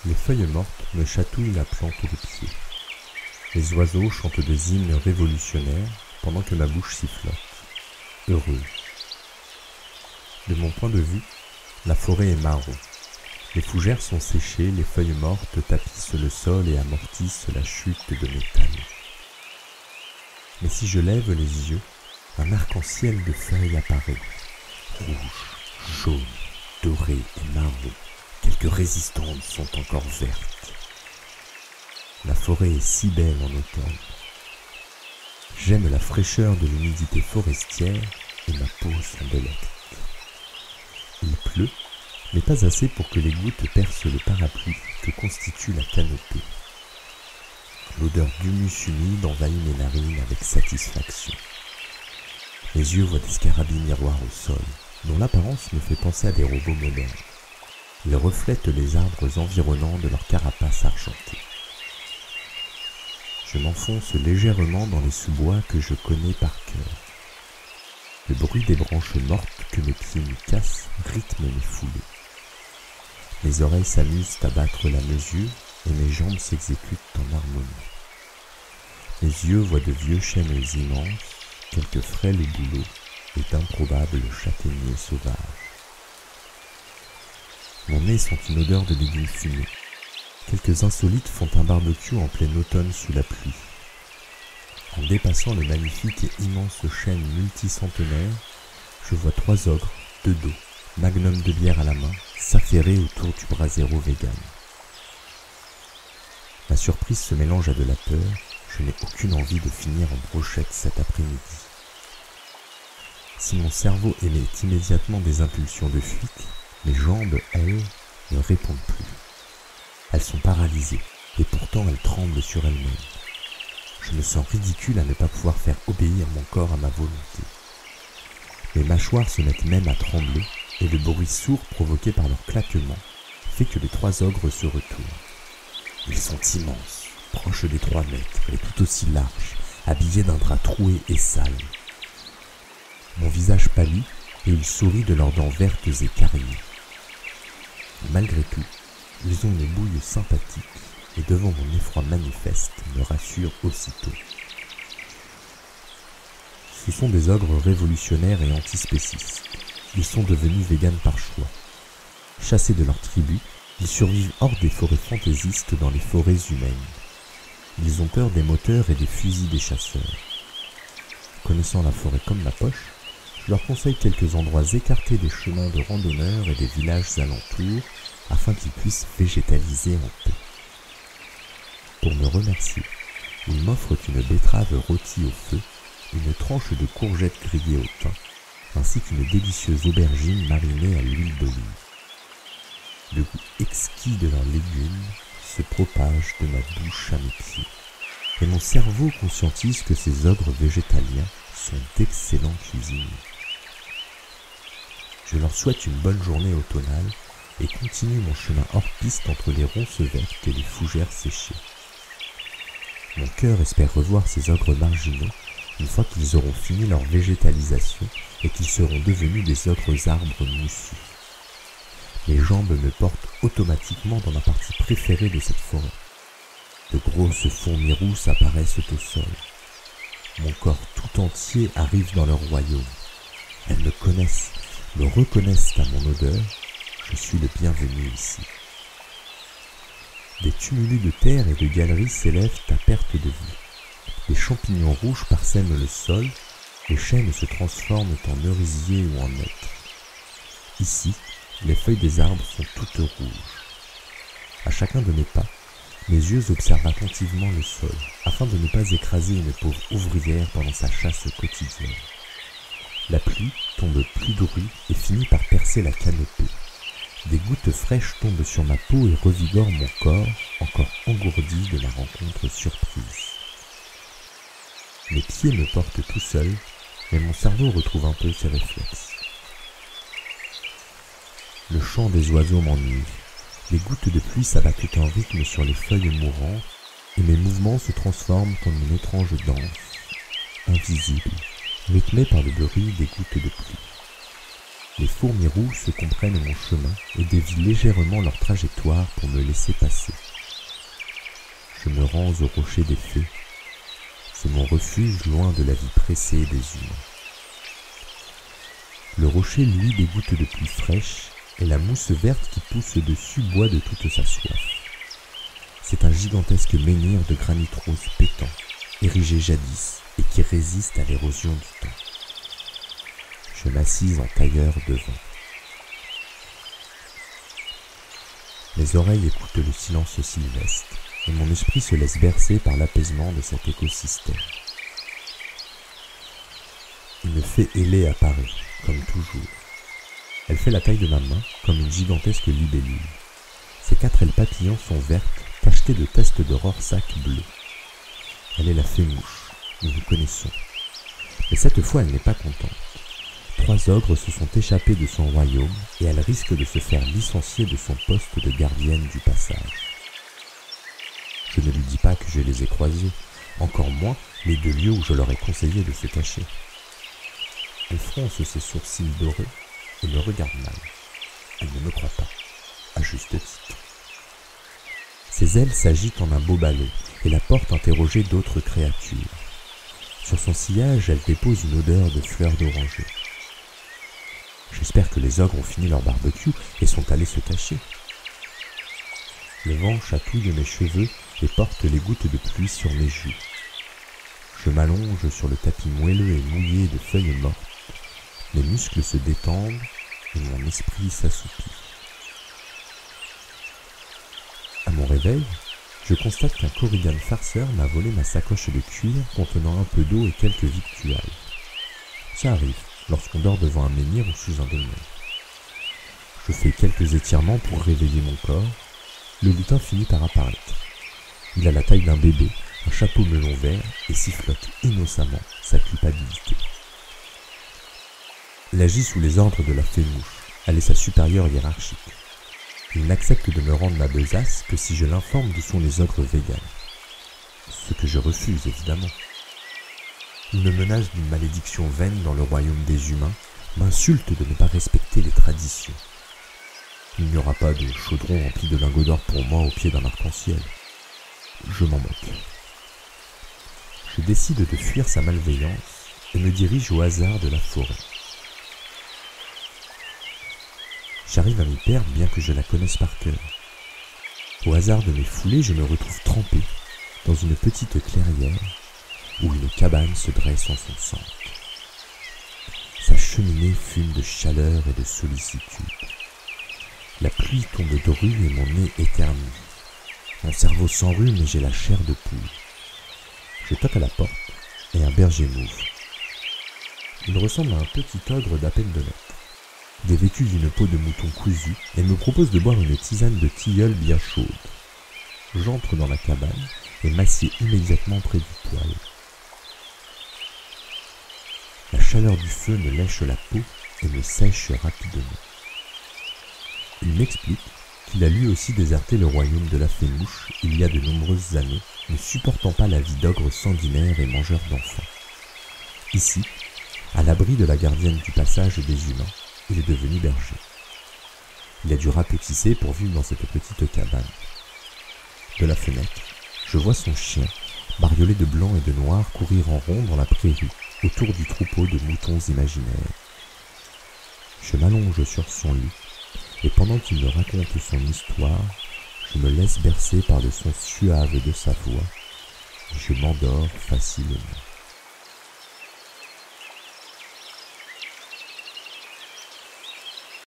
Les feuilles mortes me chatouillent la plante des pieds. Les oiseaux chantent des hymnes révolutionnaires pendant que ma bouche sifflote, heureuse. De mon point de vue, la forêt est marron. Les fougères sont séchées, les feuilles mortes tapissent le sol et amortissent la chute de métal. Mais si je lève les yeux, un arc-en-ciel de feuilles apparaît. Rouge, jaune, doré et marron. Quelques résistantes sont encore vertes. La forêt est si belle en automne. J'aime la fraîcheur de l'humidité forestière et ma peau s'en délecte. Il pleut, mais pas assez pour que les gouttes percent le parapluie que constitue la canopée. L'odeur d'humus humide envahit mes narines avec satisfaction. Mes yeux voient des scarabées miroirs au sol, dont l'apparence me fait penser à des robots modernes. Ils reflètent les arbres environnants de leur carapace argentée. Je m'enfonce légèrement dans les sous-bois que je connais par cœur. Le bruit des branches mortes que mes pieds me cassent rythme mes foulées. Mes oreilles s'amusent à battre la mesure et mes jambes s'exécutent en harmonie. Mes yeux voient de vieux chênes immenses, quelques frêles bouleaux et d'improbables châtaigniers sauvages. Mon nez sent une odeur de légumes fumés. Quelques insolites font un barbecue en plein automne sous la pluie. En dépassant le magnifique et immense chêne multicentenaire, je vois 3 ogres, de dos, magnum de bière à la main, s'affairer autour du brasero vegan. Ma surprise se mélange à de la peur, je n'ai aucune envie de finir en brochette cet après-midi. Si mon cerveau émet immédiatement des impulsions de fuite, mes jambes, elles, ne répondent plus. Elles sont paralysées, et pourtant elles tremblent sur elles-mêmes. Je me sens ridicule à ne pas pouvoir faire obéir mon corps à ma volonté. Mes mâchoires se mettent même à trembler, et le bruit sourd provoqué par leur claquement fait que les 3 ogres se retournent. Ils sont immenses, proches des 3 mètres, et tout aussi larges, habillés d'un drap troué et sale. Mon visage pâlit, et ils sourient de leurs dents vertes et carriées. Malgré tout, ils ont une bouille sympathique, et devant mon effroi manifeste, me rassurent aussitôt. Ce sont des ogres révolutionnaires et antispécistes. Ils sont devenus véganes par choix. Chassés de leur tribu, ils survivent hors des forêts fantaisistes dans les forêts humaines. Ils ont peur des moteurs et des fusils des chasseurs. Connaissant la forêt comme ma poche, je leur conseille quelques endroits écartés des chemins de randonneurs et des villages alentours afin qu'ils puissent végétaliser en paix. Pour me remercier, ils m'offrent une betterave rôtie au feu, une tranche de courgettes grillées au thym, ainsi qu'une délicieuse aubergine marinée à l'huile d'olive. Le goût exquis de leurs légumes se propage de ma bouche à mes pieds, et mon cerveau conscientise que ces ogres végétaliens sont d'excellents cuisiniers. Je leur souhaite une bonne journée automnale et continue mon chemin hors piste entre les ronces vertes et les fougères séchées. Mon cœur espère revoir ces ogres marginaux une fois qu'ils auront fini leur végétalisation et qu'ils seront devenus des ogres arbres moussus. Mes jambes me portent automatiquement dans la partie préférée de cette forêt. De grosses fourmis rousses apparaissent au sol. Mon corps tout entier arrive dans leur royaume. Elles me connaissent, me reconnaissent à mon odeur. Je suis le bienvenu ici. Des tumulus de terre et de galeries s'élèvent à perte de vue. Des champignons rouges parsèment le sol, les chênes se transforment en merisiers ou en hêtres. Ici, les feuilles des arbres sont toutes rouges. À chacun de mes pas, mes yeux observent attentivement le sol, afin de ne pas écraser une pauvre ouvrière pendant sa chasse quotidienne. La pluie tombe plus drue et finit par percer la canopée. Des gouttes fraîches tombent sur ma peau et revigorent mon corps, encore engourdi de ma rencontre surprise. Mes pieds me portent tout seuls, mais mon cerveau retrouve un peu ses réflexes. Le chant des oiseaux m'ennuie. Les gouttes de pluie s'abattent en rythme sur les feuilles mourantes et mes mouvements se transforment en une étrange danse, invisible, rythmée par le bruit des gouttes de pluie. Les fourmis rousses comprennent mon chemin et dévient légèrement leur trajectoire pour me laisser passer. Je me rends au rocher des fées. C'est mon refuge loin de la vie pressée des humains. Le rocher, lui, des gouttes de pluie fraîche, et la mousse verte qui pousse dessus boit de toute sa soif. C'est un gigantesque menhir de granit rose pétant, érigé jadis et qui résiste à l'érosion du temps. Je m'assise en tailleur devant. Mes oreilles écoutent le silence sylvestre et mon esprit se laisse bercer par l'apaisement de cet écosystème. Une fée ailée apparaît, comme toujours. Elle fait la taille de ma main, comme une gigantesque libellule. Ses 4 ailes papillons sont vertes, tachetées de testes de rorsac bleu. Elle est la fée mouche, nous nous connaissons. Mais cette fois, elle n'est pas contente. 3 ogres se sont échappés de son royaume et elle risque de se faire licencier de son poste de gardienne du passage. Je ne lui dis pas que je les ai croisés, encore moins les 2 lieux où je leur ai conseillé de se cacher. Elle fronce ses sourcils dorés et me regarde mal. Elle ne me croit pas, à juste titre. Ses ailes s'agitent en un beau balai et la porte interroger d'autres créatures. Sur son sillage, elle dépose une odeur de fleurs d'oranger. J'espère que les ogres ont fini leur barbecue et sont allés se cacher. Le vent chatouille mes cheveux et porte les gouttes de pluie sur mes joues. Je m'allonge sur le tapis moelleux et mouillé de feuilles mortes. Mes muscles se détendent et mon esprit s'assoupit. À mon réveil, je constate qu'un korrigan farceur m'a volé ma sacoche de cuir contenant un peu d'eau et quelques victuailles. Ça arrive lorsqu'on dort devant un menhir ou sous un dolmen. Je fais quelques étirements pour réveiller mon corps. Le lutin finit par apparaître. Il a la taille d'un bébé, un chapeau melon vert et sifflote innocemment sa culpabilité. Il agit sous les ordres de la fée mouche. Elle est sa supérieure hiérarchique. Il n'accepte de me rendre ma besace que si je l'informe d'où sont les ogres véganes. Ce que je refuse, évidemment. Il me menace d'une malédiction vaine dans le royaume des humains, m'insulte de ne pas respecter les traditions. Il n'y aura pas de chaudron rempli de lingots d'or pour moi au pied d'un arc-en-ciel. Je m'en moque. Je décide de fuir sa malveillance et me dirige au hasard de la forêt. J'arrive à m'y perdre bien que je la connaisse par cœur. Au hasard de mes foulées, je me retrouve trempé dans une petite clairière où une cabane se dresse en son centre. Sa cheminée fume de chaleur et de sollicitude. La pluie tombe drue et mon nez éternue. Mon cerveau s'enrhume et j'ai la chair de poule. Je toque à la porte et un berger m'ouvre. Il ressemble à un petit ogre d'à peine 2 mètres. Dévêtu d'une peau de mouton cousu, elle me propose de boire une tisane de tilleul bien chaude. J'entre dans la cabane et m'assieds immédiatement près du poêle. La chaleur du feu me lèche la peau et me sèche rapidement. Il m'explique qu'il a lui aussi déserté le royaume de la fée mouche il y a de nombreuses années, ne supportant pas la vie d'ogre sanguinaire et mangeur d'enfants. Ici, à l'abri de la gardienne du passage des humains, il est devenu berger. Il a dû rapetisser pour vivre dans cette petite cabane. De la fenêtre, je vois son chien, bariolé de blanc et de noir, courir en rond dans la prairie, autour du troupeau de moutons imaginaires. Je m'allonge sur son lit, et pendant qu'il me raconte son histoire, je me laisse bercer par le son suave de sa voix, et je m'endors facilement.